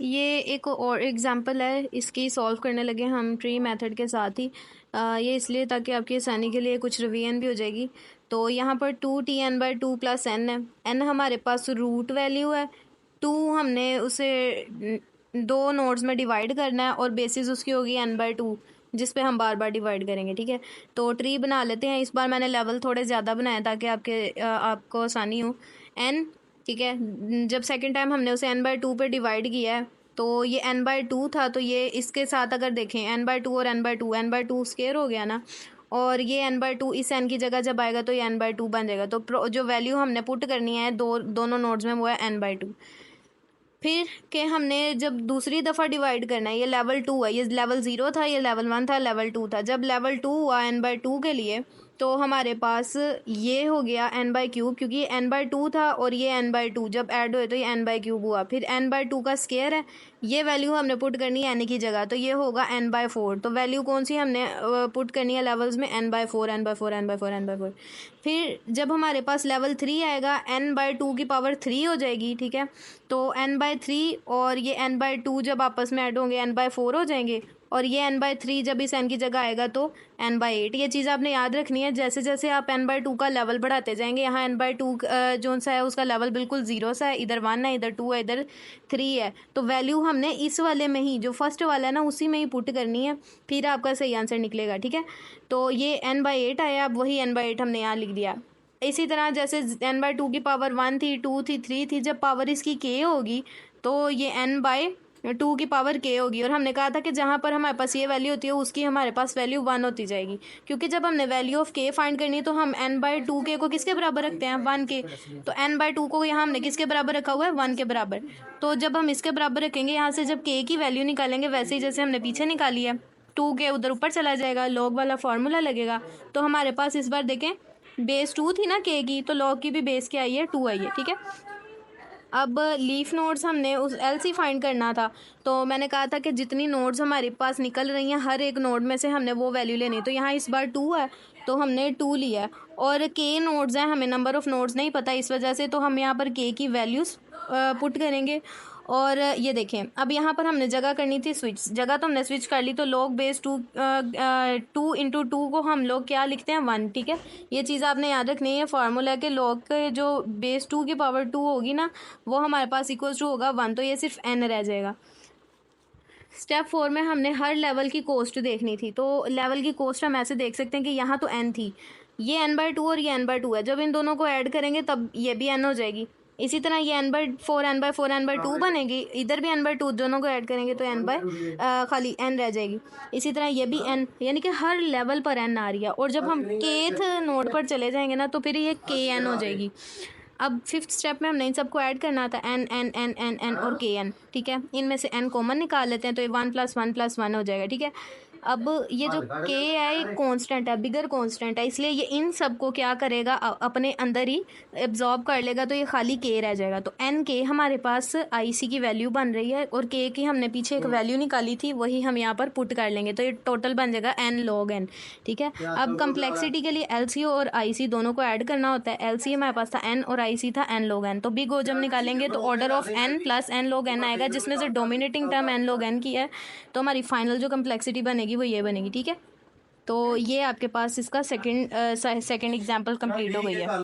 ये एक और एग्जांपल है, इसकी सॉल्व करने लगे हम ट्री मेथड के साथ ही। ये इसलिए ताकि आपकी आसानी के लिए कुछ रिवीजन भी हो जाएगी। तो यहाँ पर 2tn/2 प्लस n है। n हमारे पास रूट वैल्यू है, 2 हमने उसे दो नोड्स में डिवाइड करना है और बेसिस उसकी होगी n/2, जिस पे हम बार बार डिवाइड करेंगे। ठीक है, तो ट्री बना लेते हैं। इस बार मैंने लेवल थोड़े ज़्यादा बनाए ताकि आपको आसानी हो। n, ठीक है, जब सेकंड टाइम हमने उसे n/2 पे डिवाइड किया है तो ये n/2 था, तो ये इसके साथ अगर देखें n/2 और n/2 स्केयर हो गया ना, और ये n/2 इस n की जगह जब आएगा तो ये n/2 बन जाएगा। तो जो वैल्यू हमने पुट करनी है दोनों नोड्स में वो है n/2। फिर के हमने जब दूसरी दफ़ा डिवाइड करना है, ये लेवल 2 है, ये लेवल 0 था, ये लेवल 1 था, लेवल 2 था। जब लेवल 2 हुआ n/2 के लिए तो हमारे पास ये हो गया n/क्यूब, क्योंकि ये n/2 था और ये n/2 जब ऐड हुए तो ये n/क्यूब हुआ। फिर n/2 का स्केयर है, ये वैल्यू हमने पुट करनी है n की जगह, तो ये होगा n/4। तो वैल्यू कौन सी हमने पुट करनी है लेवल्स में, n/4 n/4 n/4 n/4। फिर जब हमारे पास लेवल 3 आएगा n/2 की पावर 3 हो जाएगी। ठीक है, तो n/3 और ये n/2 जब आपस में ऐड होंगे n/4 हो जाएंगे, और ये n/3 जब इस n की जगह आएगा तो n/8। ये चीज़ आपने याद रखनी है। जैसे जैसे आप n/2 का लेवल बढ़ाते जाएंगे, यहाँ n/2 जो सा है उसका लेवल बिल्कुल 0 सा है, इधर 1 है, इधर 2 है, इधर 3 है। तो वैल्यू हमने इस वाले में ही, जो फर्स्ट वाला है ना, उसी में ही पुट करनी है, फिर आपका सही आंसर निकलेगा। ठीक है, तो ये n/8 आया, अब वही n/8 हमने यहाँ लिख दिया। इसी तरह जैसे n/2 की पावर 1 थी, 2 थी, 3 थी, जब पावर इसकी k होगी तो ये n/2 की पावर k होगी। और हमने कहा था कि जहाँ पर हमारे पास ये वैल्यू होती है उसकी हमारे पास वैल्यू 1 होती जाएगी, क्योंकि जब हमने वैल्यू ऑफ k फाइंड करनी है तो हम n/2k को किसके बराबर रखते हैं, 1 के। तो n/2 को यहाँ हमने किसके बराबर रखा हुआ है, 1 के बराबर। तो जब हम इसके बराबर रखेंगे, यहाँ से जब k की वैल्यू निकालेंगे वैसे ही जैसे हमने पीछे निकाली है, 2k उधर ऊपर चला जाएगा, लॉग वाला फार्मूला लगेगा। तो हमारे पास इस बार देखें बेस 2 थी ना k की, तो लॉग की भी बेस क्या आई है, 2 आई है। ठीक है, अब लीफ नोड्स हमने उस LC फाइंड करना था। तो मैंने कहा था कि जितनी नोड्स हमारे पास निकल रही हैं हर एक नोड में से हमने वो वैल्यू लेनी। तो यहाँ इस बार 2 है तो हमने 2 लिया है, और k नोड्स हैं, हमें नंबर ऑफ़ नोड्स नहीं पता, इस वजह से तो हम यहाँ पर k की वैल्यूज़ पुट करेंगे। और ये देखें, अब यहाँ पर हमने जगह करनी थी स्विच, जगह तो हमने स्विच कर ली। तो लॉग बेस 2 2 को हम लोग क्या लिखते हैं, 1। ठीक है, ये चीज़ आपने याद रखनी है। फार्मूला के लॉग के जो बेस 2 की पावर 2 होगी ना, वो हमारे पास इक्वल टू होगा 1, तो ये सिर्फ n रह जाएगा। स्टेप 4 में हमने हर लेवल की कॉस्ट देखनी थी। तो लेवल की कॉस्ट हम ऐसे देख सकते हैं कि यहाँ तो n थी, ये n/2 और ये n/2 है, जब इन दोनों को ऐड करेंगे तब ये भी n हो जाएगी। इसी तरह ये n/4 n/4 n/2 बनेगी, इधर भी n/2, दोनों को ऐड करेंगे तो खाली n रह जाएगी। इसी तरह ये भी n, यानी कि हर लेवल पर n आ रही है। और जब हम kth नोड पर चले जाएंगे ना तो फिर ये kn हो जाएगी। अब 5th स्टेप में हमने इन सबको ऐड करना था, n n n n n और kn। ठीक है, इनमें से n कॉमन निकाल लेते हैं तो ये 1 + 1 + 1 हो जाएगा। ठीक है, अब ये जो k है एक कांस्टेंट है, बिगर कांस्टेंट है, इसलिए ये इन सब को क्या करेगा, अपने अंदर ही एब्जॉर्ब कर लेगा, तो ये खाली k रह जाएगा। तो n k हमारे पास IC की वैल्यू बन रही है, और k की हमने पीछे एक वैल्यू निकाली थी, वही हम यहाँ पर पुट कर लेंगे, तो ये टोटल बन जाएगा n log n। ठीक है, अब कम्प्लेक्सिटी के लिए LC और IC दोनों को ऐड करना होता है। LC हमारे पास था n और IC था n log n। तो बिग O जब निकालेंगे तो order of n + n log n आएगा, जिसमें से dominating term n log n की है। तो हमारी फाइनल जो कम्प्लेक्सिटी बनेगी वो ये बनेगी। ठीक है, तो ये आपके पास इसका सेकंड एग्जाम्पल कंप्लीट हो गई है।